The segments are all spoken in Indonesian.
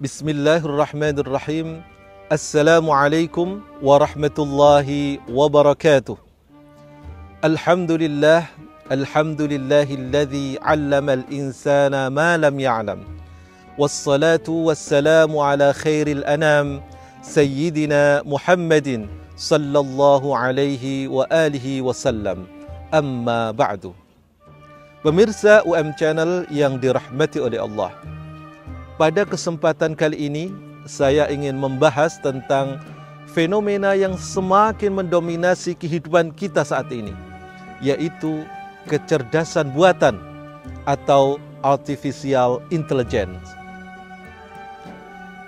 Bismillahirrahmanirrahim. Assalamualaikum warahmatullahi wabarakatuh. Alhamdulillah, alhamdulillahilladzi 'allamal insana ma lam ya'lam. Wassalatu wassalamu ala khairil anam sayyidina Muhammadin sallallahu alaihi wa alihi wasallam. Amma ba'du. Pemirsa UM Channel yang dirahmati oleh Allah. Pada kesempatan kali ini, saya ingin membahas tentang fenomena yang semakin mendominasi kehidupan kita saat ini, yaitu kecerdasan buatan atau artificial intelligence.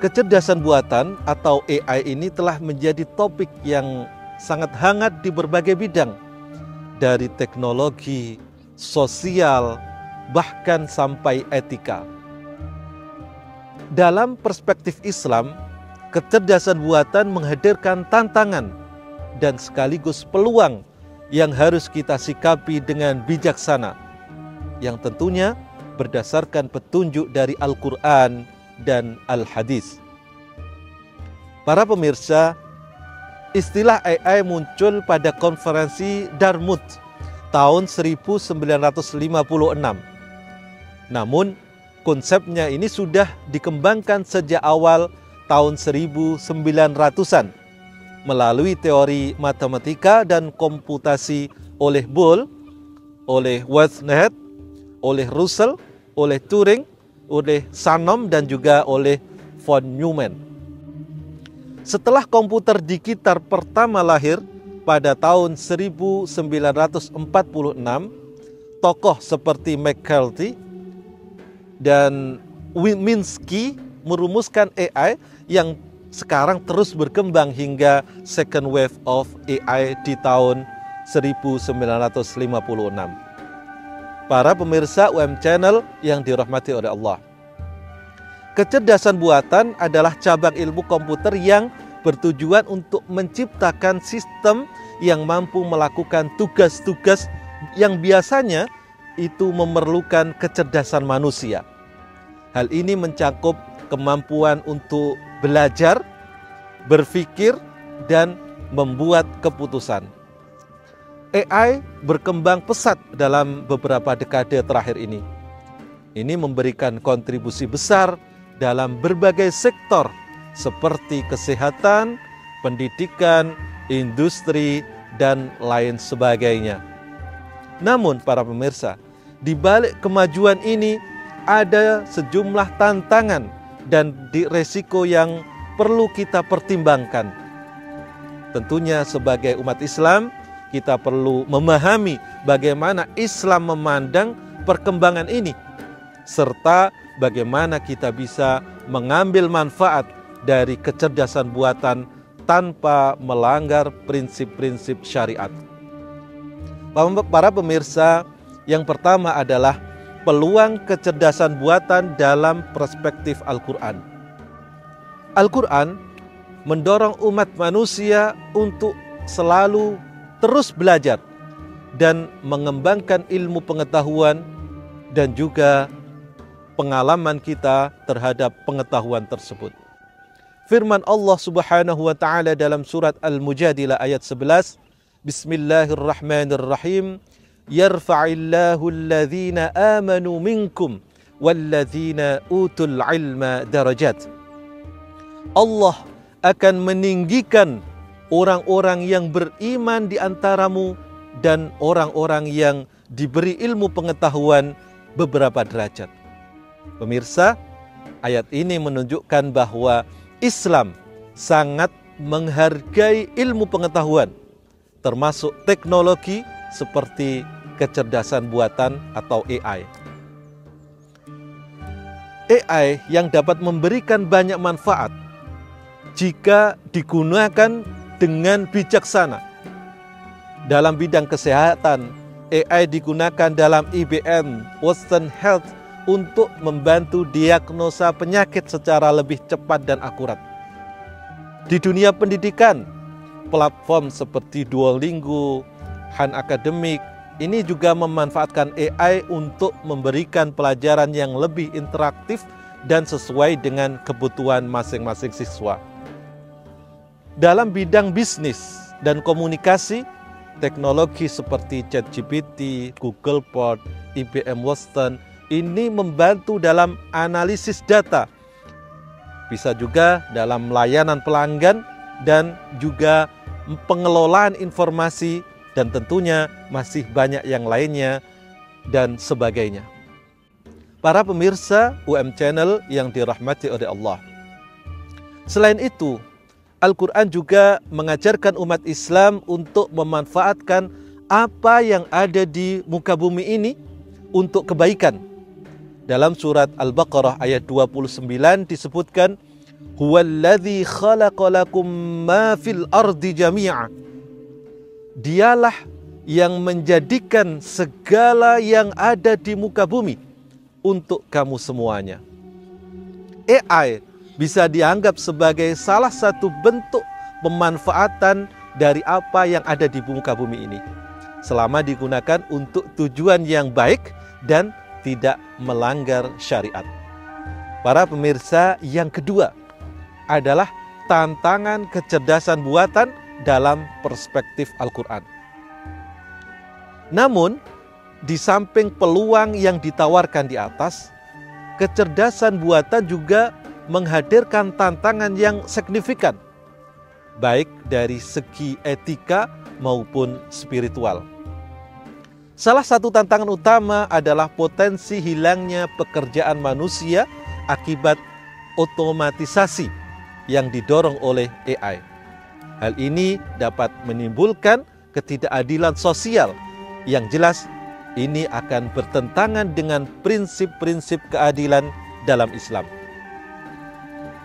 Kecerdasan buatan atau AI ini telah menjadi topik yang sangat hangat di berbagai bidang, dari teknologi, sosial, bahkan sampai etika. Dalam perspektif Islam, kecerdasan buatan menghadirkan tantangan dan sekaligus peluang yang harus kita sikapi dengan bijaksana, yang tentunya berdasarkan petunjuk dari Al-Quran dan Al-Hadis. Para pemirsa, istilah AI muncul pada konferensi Dartmouth tahun 1956. Namun, konsepnya ini sudah dikembangkan sejak awal tahun 1900-an melalui teori matematika dan komputasi oleh Boole, oleh Wozniak, oleh Russell, oleh Turing, oleh Shannon, dan juga oleh von Neumann. Setelah komputer digital pertama lahir pada tahun 1946, tokoh seperti McCarthy dan Minsky merumuskan AI yang sekarang terus berkembang hingga second wave of AI di tahun 1956. Para pemirsa UM Channel yang dirahmati oleh Allah. Kecerdasan buatan adalah cabang ilmu komputer yang bertujuan untuk menciptakan sistem yang mampu melakukan tugas-tugas yang biasanya itu memerlukan kecerdasan manusia. Hal ini mencakup kemampuan untuk belajar, berpikir, dan membuat keputusan. AI berkembang pesat dalam beberapa dekade terakhir ini. Ini memberikan kontribusi besar dalam berbagai sektor seperti kesehatan, pendidikan, industri, dan lain sebagainya. Namun para pemirsa, di balik kemajuan ini ada sejumlah tantangan dan risiko yang perlu kita pertimbangkan. Tentunya sebagai umat Islam, kita perlu memahami bagaimana Islam memandang perkembangan ini, serta bagaimana kita bisa mengambil manfaat dari kecerdasan buatan tanpa melanggar prinsip-prinsip syariat. Para pemirsa, yang pertama adalah peluang kecerdasan buatan dalam perspektif Al-Quran. Al-Quran mendorong umat manusia untuk selalu terus belajar dan mengembangkan ilmu pengetahuan dan juga pengalaman kita terhadap pengetahuan tersebut. Firman Allah Subhanahu wa taala dalam surat Al-Mujadilah ayat 11, Bismillahirrahmanirrahim. Yarfa'illahu alladhina amanu minkum walladhina utul ilma darajat. Allah akan meninggikan orang-orang yang beriman di antaramu dan orang-orang yang diberi ilmu pengetahuan beberapa derajat. Pemirsa, ayat ini menunjukkan bahwa Islam sangat menghargai ilmu pengetahuan, termasuk teknologi seperti kecerdasan buatan atau AI. AI yang dapat memberikan banyak manfaat jika digunakan dengan bijaksana. Dalam bidang kesehatan, AI digunakan dalam IBM Watson Health untuk membantu diagnosa penyakit secara lebih cepat dan akurat. Di dunia pendidikan, platform seperti Duolingo, Khan Academic ini juga memanfaatkan AI untuk memberikan pelajaran yang lebih interaktif dan sesuai dengan kebutuhan masing-masing siswa. Dalam bidang bisnis dan komunikasi, teknologi seperti ChatGPT, Google Bot, IBM Watson ini membantu dalam analisis data. Bisa juga dalam layanan pelanggan dan juga pengelolaan informasi, dan tentunya masih banyak yang lainnya dan sebagainya. Para pemirsa UM Channel yang dirahmati oleh Allah. Selain itu, Al-Quran juga mengajarkan umat Islam untuk memanfaatkan apa yang ada di muka bumi ini untuk kebaikan. Dalam surat Al-Baqarah ayat 29 disebutkan, Huwallazi khalaqalakum ma fil ardi jami'a. Dialah yang menjadikan segala yang ada di muka bumi untuk kamu semuanya. AI bisa dianggap sebagai salah satu bentuk pemanfaatan dari apa yang ada di muka bumi ini, selama digunakan untuk tujuan yang baik dan tidak melanggar syariat. Para pemirsa, yang kedua adalah tantangan kecerdasan buatan dalam perspektif Al-Quran. Namun, di samping peluang yang ditawarkan di atas, kecerdasan buatan juga menghadirkan tantangan yang signifikan, baik dari segi etika maupun spiritual. Salah satu tantangan utama adalah potensi hilangnya pekerjaan manusia akibat otomatisasi yang didorong oleh AI. Hal ini dapat menimbulkan ketidakadilan sosial yang jelas ini akan bertentangan dengan prinsip-prinsip keadilan dalam Islam.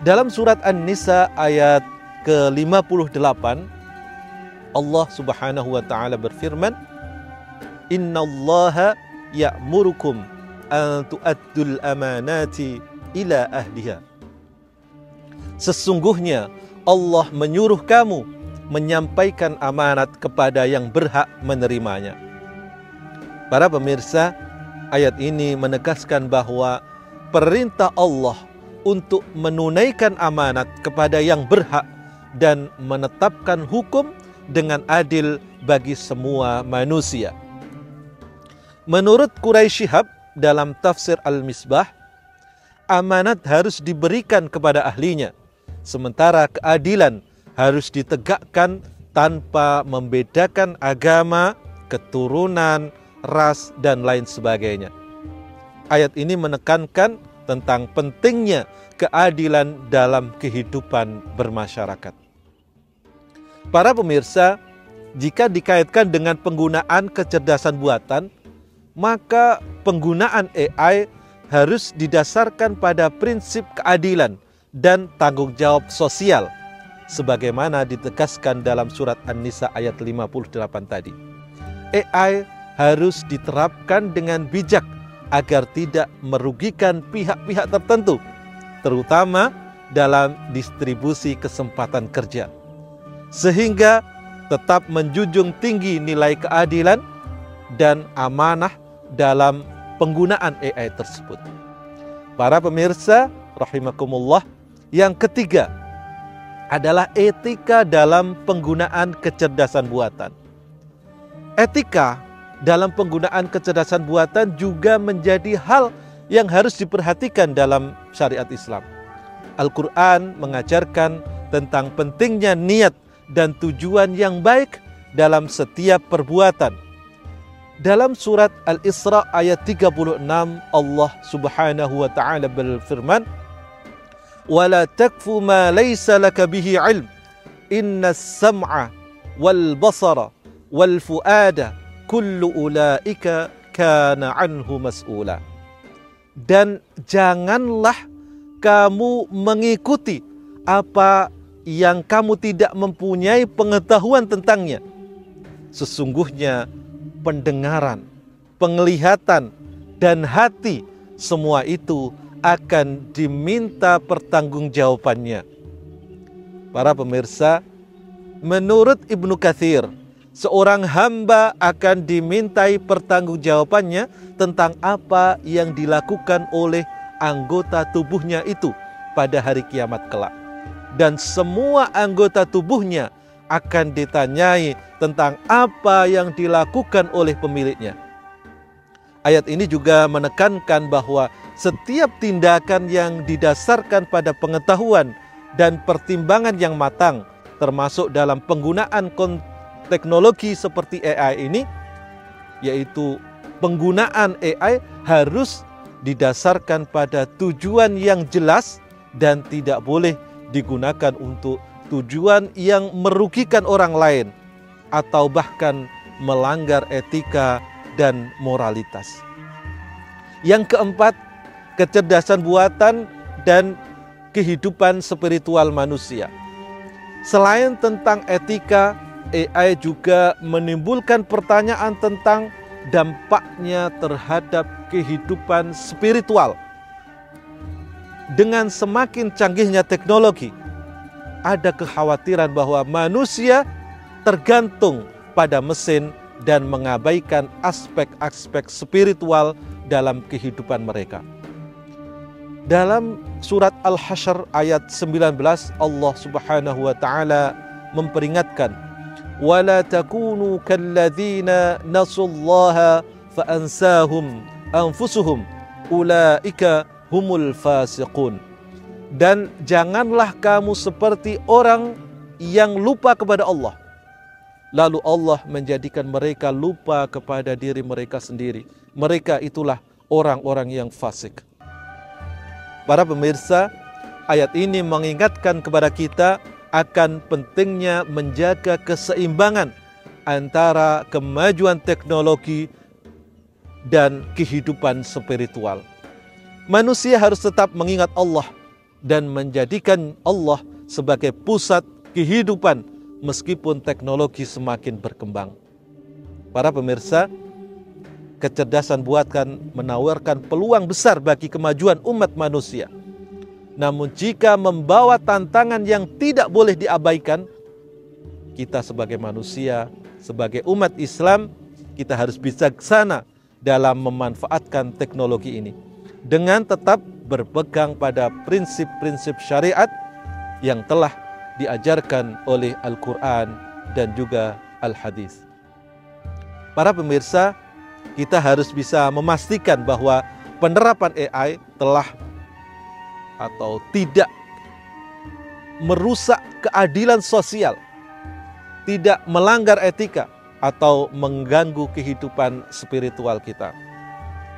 Dalam surat An-Nisa ayat ke-58, Allah Subhanahu wa taala berfirman, Innallaha ya'murukum an tu'addul amanati ila ahliha. Sesungguhnya Allah menyuruh kamu menyampaikan amanat kepada yang berhak menerimanya. Para pemirsa, ayat ini menegaskan bahwa perintah Allah untuk menunaikan amanat kepada yang berhak dan menetapkan hukum dengan adil bagi semua manusia. Menurut Quraisy Shihab dalam tafsir Al-Misbah, amanat harus diberikan kepada ahlinya, sementara keadilan harus ditegakkan tanpa membedakan agama, keturunan, ras, dan lain sebagainya. Ayat ini menekankan tentang pentingnya keadilan dalam kehidupan bermasyarakat. Para pemirsa, jika dikaitkan dengan penggunaan kecerdasan buatan, maka penggunaan AI harus didasarkan pada prinsip keadilan dan tanggung jawab sosial, sebagaimana ditegaskan dalam surat An-Nisa ayat 58 tadi. AI harus diterapkan dengan bijak agar tidak merugikan pihak-pihak tertentu, terutama dalam distribusi kesempatan kerja, sehingga tetap menjunjung tinggi nilai keadilan dan amanah dalam penggunaan AI tersebut. Para pemirsa rahimakumullah, yang ketiga adalah etika dalam penggunaan kecerdasan buatan. Etika dalam penggunaan kecerdasan buatan juga menjadi hal yang harus diperhatikan dalam syariat Islam. Al-Quran mengajarkan tentang pentingnya niat dan tujuan yang baik dalam setiap perbuatan. Dalam surat Al-Isra ayat 36, Allah Subhanahu wa taala berfirman, "Wala takfu ma laysa laka bihi 'ilm. Innas sam'a wal basara wal fuada kullu ulaika kana anhu mas'ula." Dan janganlah kamu mengikuti apa yang kamu tidak mempunyai pengetahuan tentangnya. Sesungguhnya pendengaran, penglihatan, dan hati, semua itu akan diminta pertanggungjawabannya. Para pemirsa, menurut Ibnu Katsir, seorang hamba akan dimintai pertanggungjawabannya tentang apa yang dilakukan oleh anggota tubuhnya itu pada hari kiamat kelak. Dan semua anggota tubuhnya akan ditanyai tentang apa yang dilakukan oleh pemiliknya. Ayat ini juga menekankan bahwa setiap tindakan yang didasarkan pada pengetahuan dan pertimbangan yang matang, termasuk dalam penggunaan teknologi seperti AI ini, yaitu penggunaan AI harus didasarkan pada tujuan yang jelas dan tidak boleh digunakan untuk tujuan yang merugikan orang lain atau bahkan melanggar etika dan moralitas. Yang keempat, kecerdasan buatan dan kehidupan spiritual manusia. Selain tentang etika, AI juga menimbulkan pertanyaan tentang dampaknya terhadap kehidupan spiritual. Dengan semakin canggihnya teknologi, ada kekhawatiran bahwa manusia tergantung pada mesin dan mengabaikan aspek-aspek spiritual dalam kehidupan mereka. Dalam surat Al-Hasyr ayat 19, Allah Subhanahu wa taala memperingatkan, "Wala takunu kalladzina nasullaha fa ansahum anfusuhum ulaika humul fasiqun." Dan janganlah kamu seperti orang yang lupa kepada Allah, lalu Allah menjadikan mereka lupa kepada diri mereka sendiri. Mereka itulah orang-orang yang fasik. Para pemirsa, ayat ini mengingatkan kepada kita akan pentingnya menjaga keseimbangan antara kemajuan teknologi dan kehidupan spiritual. Manusia harus tetap mengingat Allah dan menjadikan Allah sebagai pusat kehidupan meskipun teknologi semakin berkembang. Para pemirsa, kecerdasan buatan menawarkan peluang besar bagi kemajuan umat manusia. Namun jika membawa tantangan yang tidak boleh diabaikan, kita sebagai manusia, sebagai umat Islam, kita harus bijaksana dalam memanfaatkan teknologi ini dengan tetap berpegang pada prinsip-prinsip syariat yang telah diajarkan oleh Al-Quran dan juga Al-Hadis. Para pemirsa, kita harus bisa memastikan bahwa penerapan AI telah atau tidak merusak keadilan sosial, tidak melanggar etika, atau mengganggu kehidupan spiritual kita.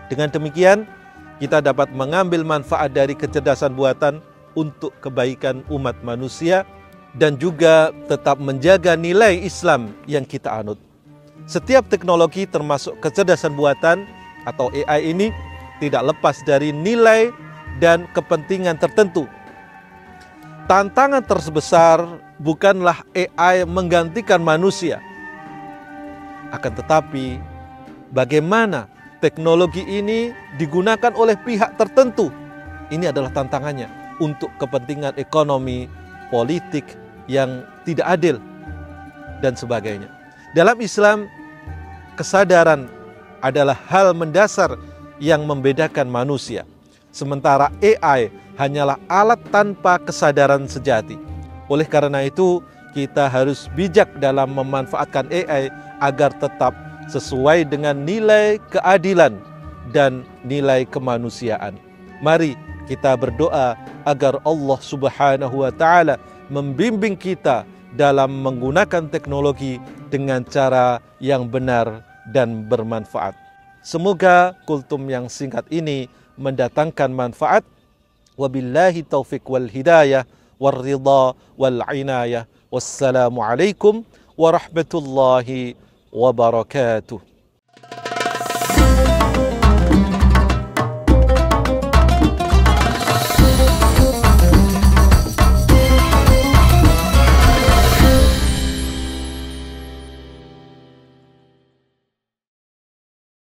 Dengan demikian, kita dapat mengambil manfaat dari kecerdasan buatan untuk kebaikan umat manusia dan juga tetap menjaga nilai Islam yang kita anut. Setiap teknologi termasuk kecerdasan buatan atau AI ini tidak lepas dari nilai dan kepentingan tertentu. Tantangan terbesar bukanlah AI menggantikan manusia. Akan tetapi, bagaimana teknologi ini digunakan oleh pihak tertentu. Ini adalah tantangannya untuk kepentingan ekonomi, politik yang tidak adil, dan sebagainya. Dalam Islam, kesadaran adalah hal mendasar yang membedakan manusia. Sementara AI hanyalah alat tanpa kesadaran sejati. Oleh karena itu, kita harus bijak dalam memanfaatkan AI agar tetap sesuai dengan nilai keadilan dan nilai kemanusiaan. Mari kita berdoa agar Allah Subhanahu wa taala membimbing kita dalam menggunakan teknologi dengan cara yang benar dan bermanfaat. Semoga kultum yang singkat ini mendatangkan manfaat. Wabillahi taufiq wal hidayah wal ridha wal inayah. Wassalamualaikum warahmatullahi wabarakatuh.